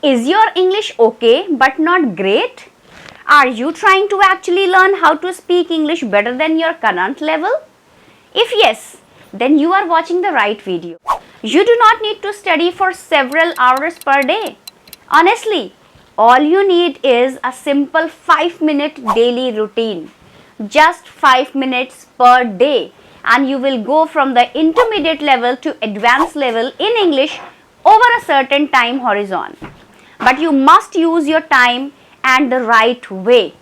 Is your English okay but not great? Are you trying to actually learn how to speak English better than your current level? If yes, then you are watching the right video. You do not need to study for several hours per day. Honestly, all you need is a simple 5-minute daily routine. Just 5 minutes per day, and you will go from the intermediate level to advanced level in English over a certain time horizon. But you must use your time and the right way.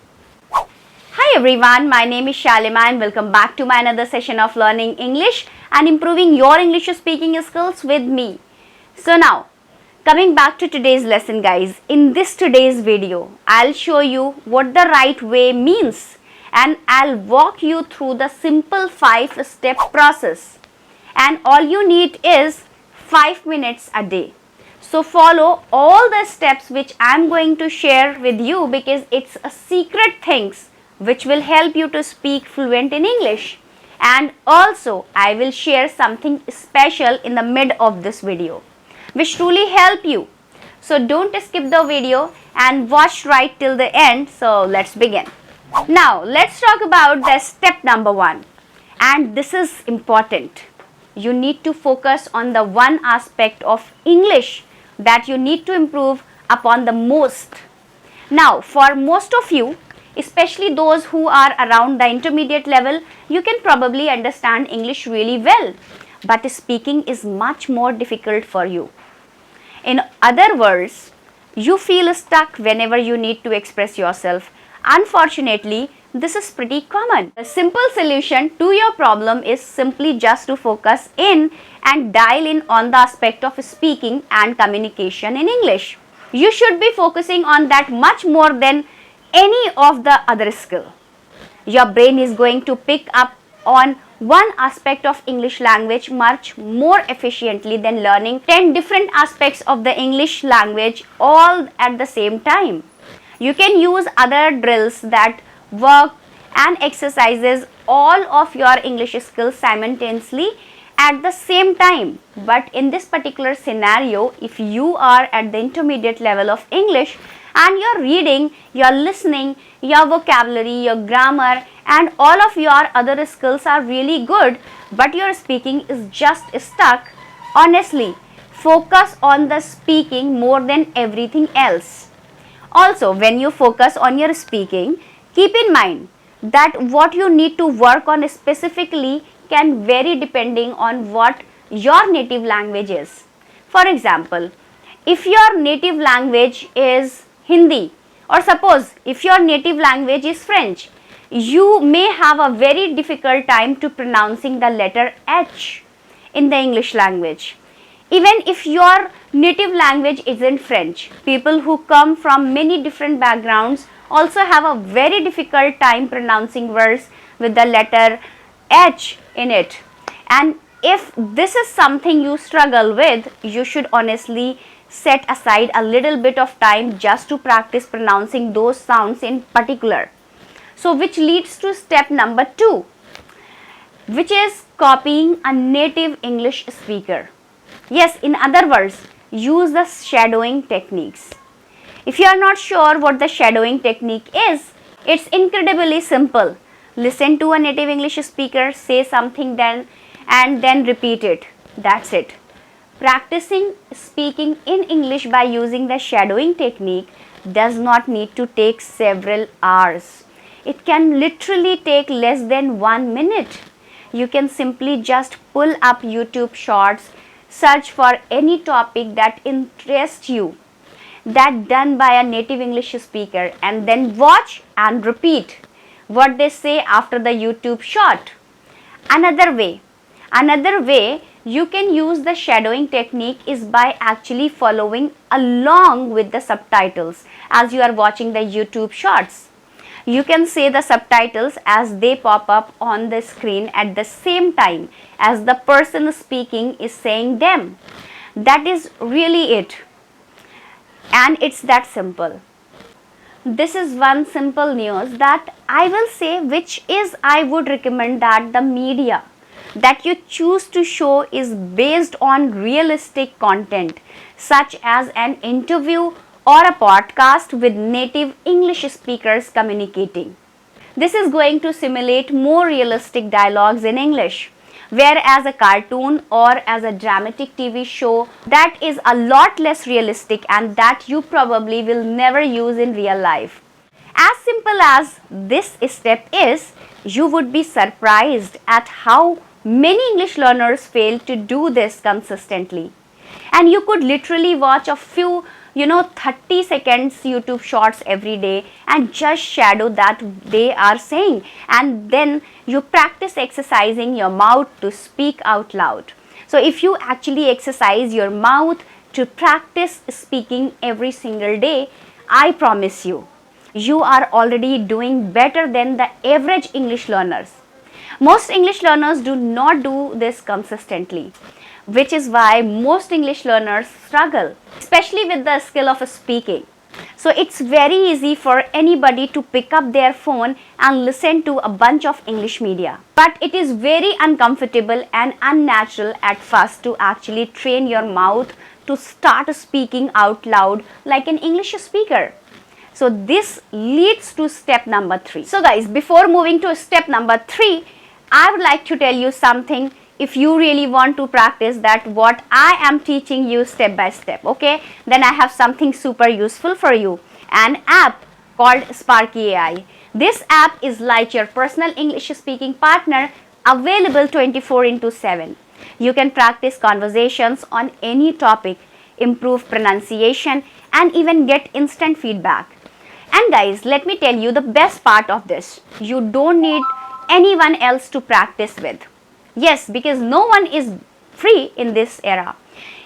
Hi everyone, my name is Shalima and welcome back to my another session of learning English and improving your English speaking skills with me. So now, coming back to today's lesson guys, in this today's video, I'll show you what the right way means and I'll walk you through the simple 5-step process. And all you need is 5 minutes a day. So follow all the steps which I'm going to share with you because it's a secret things which will help you to speak fluent in English. And also I will share something special in the mid of this video which truly help you. So don't skip the video and watch right till the end. So let's begin. Now let's talk about the step number 1, and this is important. You need to focus on the one aspect of English that you need to improve upon the most. Now for most of you, especially those who are around the intermediate level, you can probably understand English really well, but speaking is much more difficult for you. In other words, you feel stuck whenever you need to express yourself. Unfortunately, this is pretty common. The simple solution to your problem is simply just to focus in and dial in on the aspect of speaking and communication in English. You should be focusing on that much more than any of the other skill. Your brain is going to pick up on one aspect of English language much more efficiently than learning 10 different aspects of the English language all at the same time. You can use other drills that work and exercises all of your English skills simultaneously at the same time. But in this particular scenario, if you are at the intermediate level of English and you're reading, you're listening, your vocabulary, your grammar and all of your other skills are really good, but your speaking is just stuck, honestly, focus on the speaking more than everything else. Also, when you focus on your speaking, keep in mind that what you need to work on specifically can vary depending on what your native language is. For example, if your native language is Hindi, or suppose if your native language is French, you may have a very difficult time to pronouncing the letter H in the English language. Even if your native language isn't French, people who come from many different backgrounds also have a very difficult time pronouncing words with the letter H in it. And if this is something you struggle with, you should honestly set aside a little bit of time just to practice pronouncing those sounds in particular. So which leads to step number 2, which is copying a native English speaker. Yes, in other words, use the shadowing techniques. If you are not sure what the shadowing technique is, it's incredibly simple. Listen to a native English speaker, say something and then repeat it. That's it. Practicing speaking in English by using the shadowing technique does not need to take several hours. It can literally take less than 1 minute. You can simply just pull up YouTube shorts, search for any topic that interests you, that done by a native English speaker, and then watch and repeat what they say after the YouTube short. Another way you can use the shadowing technique is by actually following along with the subtitles as you are watching the YouTube shorts. You can say the subtitles as they pop up on the screen at the same time as the person speaking is saying them. That is really it. And it's that simple. This is one simple news that I will say, which is I would recommend that the media that you choose to show is based on realistic content such as an interview or a podcast with native English speakers communicating. This is going to simulate more realistic dialogues in English, whereas a cartoon or as a dramatic TV show that is a lot less realistic and that you probably will never use in real life. As simple as this step is, you would be surprised at how many English learners fail to do this consistently. And you could literally watch a few 30 seconds YouTube shorts every day and just shadow that they are saying, and then you practice exercising your mouth to speak out loud. So if you actually exercise your mouth to practice speaking every single day, I promise you are already doing better than the average English learners. Most English learners do not do this consistently, which is why most English learners struggle, especially with the skill of speaking. So it's very easy for anybody to pick up their phone and listen to a bunch of English media. But it is very uncomfortable and unnatural at first to actually train your mouth to start speaking out loud like an English speaker. So this leads to step number 3. So guys, before moving to step number 3, I would like to tell you something. If you really want to practice that what I am teaching you step by step, okay, then I have something super useful for you, an app called Sparky Ai. This app is like your personal English speaking partner, available 24/7. You can practice conversations on any topic, improve pronunciation, and even get instant feedback. And guys, let me tell you the best part of this. You don't need anyone else to practice with. Yes, because no one is free in this era.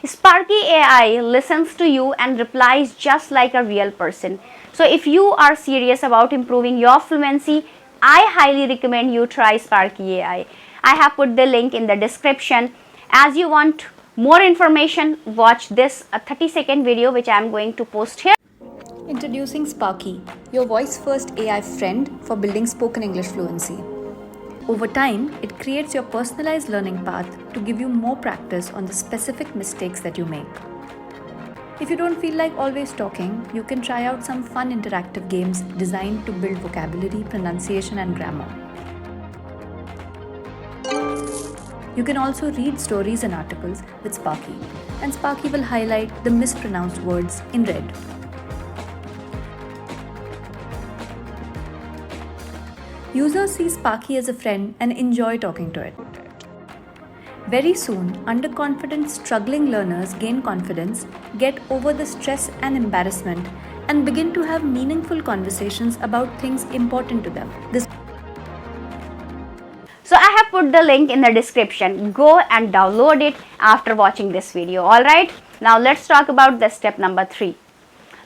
Sparky Ai listens to you and replies just like a real person. So if you are serious about improving your fluency, I highly recommend you try Sparky Ai. I have put the link in the description. As you want more information, watch this 30-second video which I am going to post here. Introducing Sparky, your voice-first AI friend for building spoken English fluency. Over time, it creates your personalized learning path to give you more practice on the specific mistakes that you make. If you don't feel like always talking, you can try out some fun interactive games designed to build vocabulary, pronunciation, and grammar. You can also read stories and articles with Sparky, and Sparky will highlight the mispronounced words in red. Users see Sparky as a friend and enjoy talking to it. Very soon, underconfident, struggling learners gain confidence, get over the stress and embarrassment, and begin to have meaningful conversations about things important to them. So I have put the link in the description. Go and download it after watching this video. Alright, now let's talk about the step number 3,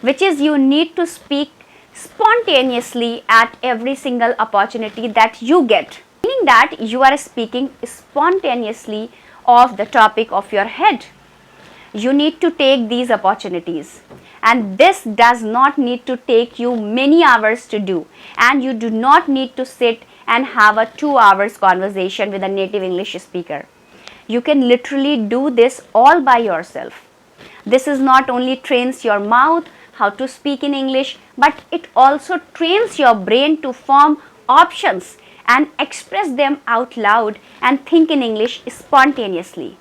which is you need to speak spontaneously at every single opportunity that you get, meaning that you are speaking spontaneously of the topic of your head. You need to take these opportunities, and this does not need to take you many hours to do, and you do not need to sit and have a 2 hours conversation with a native English speaker. You can literally do this all by yourself. This is not only trains your mouth how to speak in English, but it also trains your brain to form options and express them out loud and think in English spontaneously.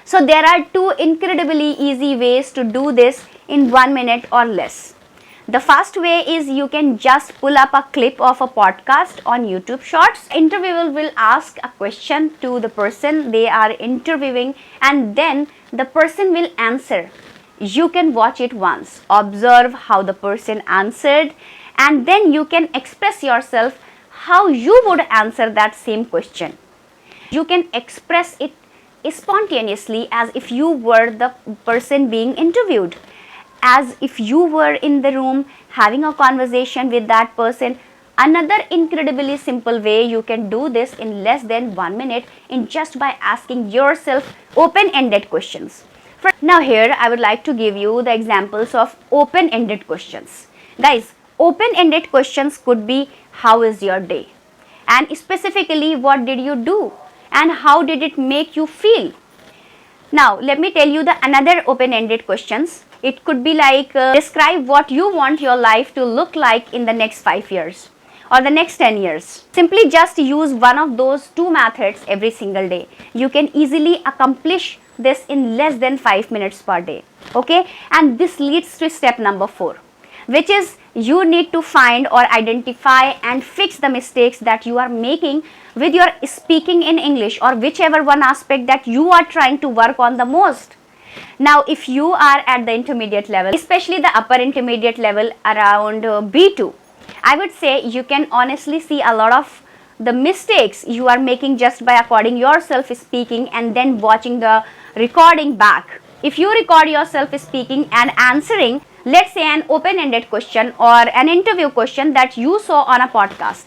So there are 2 incredibly easy ways to do this in 1 minute or less. The first way is you can just pull up a clip of a podcast on YouTube Shorts. Interviewer will ask a question to the person they are interviewing, and then the person will answer. You can watch it once, observe how the person answered, and then you can express yourself how you would answer that same question. You can express it spontaneously as if you were the person being interviewed, as if you were in the room having a conversation with that person. Another incredibly simple way you can do this in less than 1 minute is just by asking yourself open-ended questions. Now here I would like to give you the examples of open-ended questions. Guys, open-ended questions could be how is your day, and specifically what did you do and how did it make you feel. Now let me tell you the another open-ended questions. It could be like describe what you want your life to look like in the next 5 years or the next 10 years. Simply just use one of those two methods every single day. You can easily accomplish this in less than 5 minutes per day. Okay, and this leads to step number 4, which is you need to find or identify and fix the mistakes that you are making with your speaking in English, or whichever one aspect that you are trying to work on the most. Now, if you are at the intermediate level, especially the upper intermediate level around B2, I would say you can honestly see a lot of the mistakes you are making just by recording yourself speaking and then watching the recording back. If you record yourself speaking and answering, let's say, an open-ended question or an interview question that you saw on a podcast,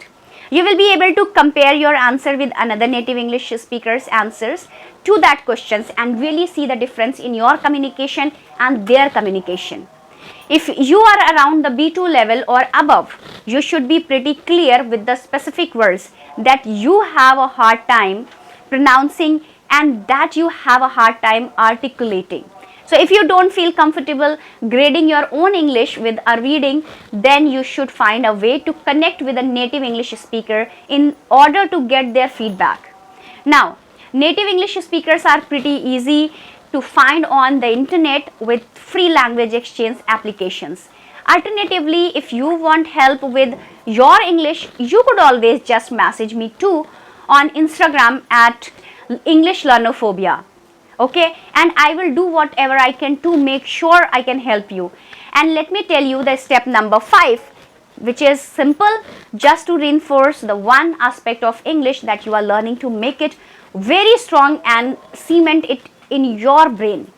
you will be able to compare your answer with another native English speaker's answers to that questions and really see the difference in your communication and their communication. If you are around the B2 level or above, you should be pretty clear with the specific words that you have a hard time pronouncing and that you have a hard time articulating. So if you don't feel comfortable grading your own English with a reading, then you should find a way to connect with a native English speaker in order to get their feedback. Now, native English speakers are pretty easy to find on the internet with free language exchange applications. Alternatively, if you want help with your English, you could always just message me too on Instagram at English Learnophobia. Okay, and I will do whatever I can to make sure I can help you. And let me tell you the step number 5, which is simple, just to reinforce the one aspect of English that you are learning to make it very strong and cement it in your brain.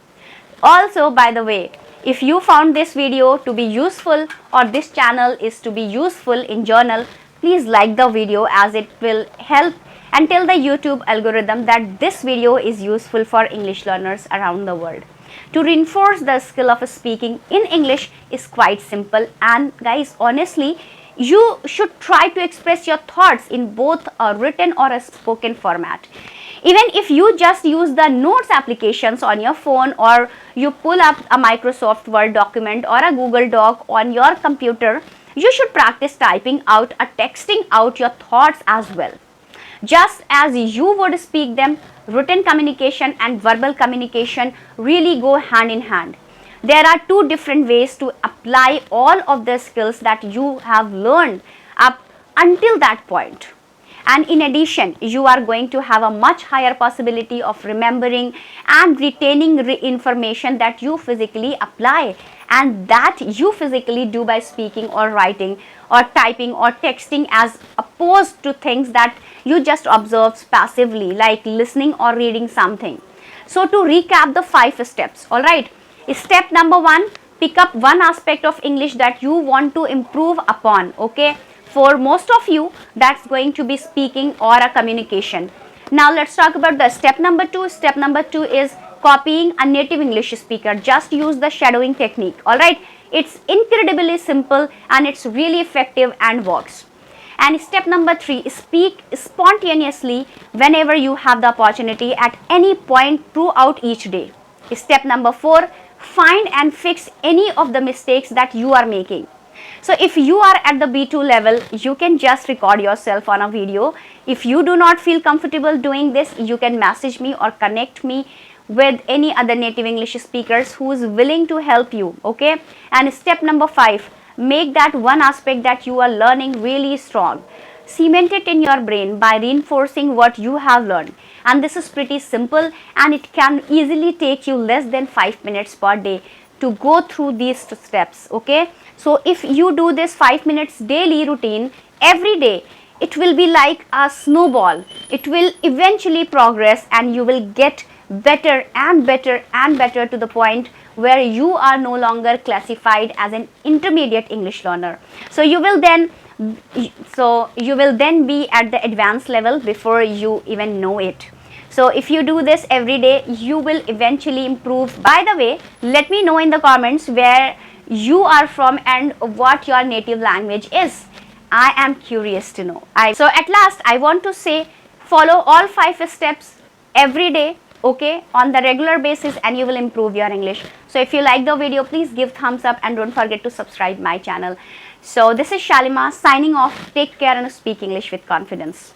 Also, by the way, if you found this video to be useful or this channel is to be useful in general, please like the video, as it will help and tell the YouTube algorithm that this video is useful for English learners around the world. To reinforce the skill of speaking in English is quite simple, and guys, honestly, you should try to express your thoughts in both a written or a spoken format. Even if you just use the notes applications on your phone, or you pull up a Microsoft Word document or a Google Doc on your computer, you should practice typing out or texting out your thoughts as well. Just as you would speak them, written communication and verbal communication really go hand in hand. There are two different ways to apply all of the skills that you have learned up until that point. And in addition, you are going to have a much higher possibility of remembering and retaining information that you physically apply and that you physically do by speaking or writing or typing or texting, as opposed to things that you just observe passively, like listening or reading something. So to recap the 5 steps, all right. Step number 1, pick up one aspect of English that you want to improve upon. Okay, for most of you, that's going to be speaking or a communication. Now let's talk about the step number 2. Step number 2 is copying a native English speaker. Just use the shadowing technique. All right, it's incredibly simple and it's really effective and works. And step number 3, speak spontaneously whenever you have the opportunity at any point throughout each day. Step number 4, find and fix any of the mistakes that you are making. So if you are at the B2 level, you can just record yourself on a video. If you do not feel comfortable doing this, you can message me or connect me with any other native English speakers who is willing to help you. Okay, and step number 5, make that one aspect that you are learning really strong. Cement it in your brain by reinforcing what you have learned. And this is pretty simple, and it can easily take you less than 5 minutes per day to go through these steps. Okay, so if you do this 5 minutes daily routine every day, it will be like a snowball. It will eventually progress and you will get better and better and better to the point where you are no longer classified as an intermediate English learner. So you will then be at the advanced level before you even know it. So if you do this every day, you will eventually improve. By the way, let me know in the comments where you are from and what your native language is. I am curious to know. So at last, I want to say, follow all 5 steps every day okay, on the regular basis, and you will improve your English. So if you like the video, please give thumbs up and don't forget to subscribe my channel. So this is Shalima signing off. Take care and speak English with confidence.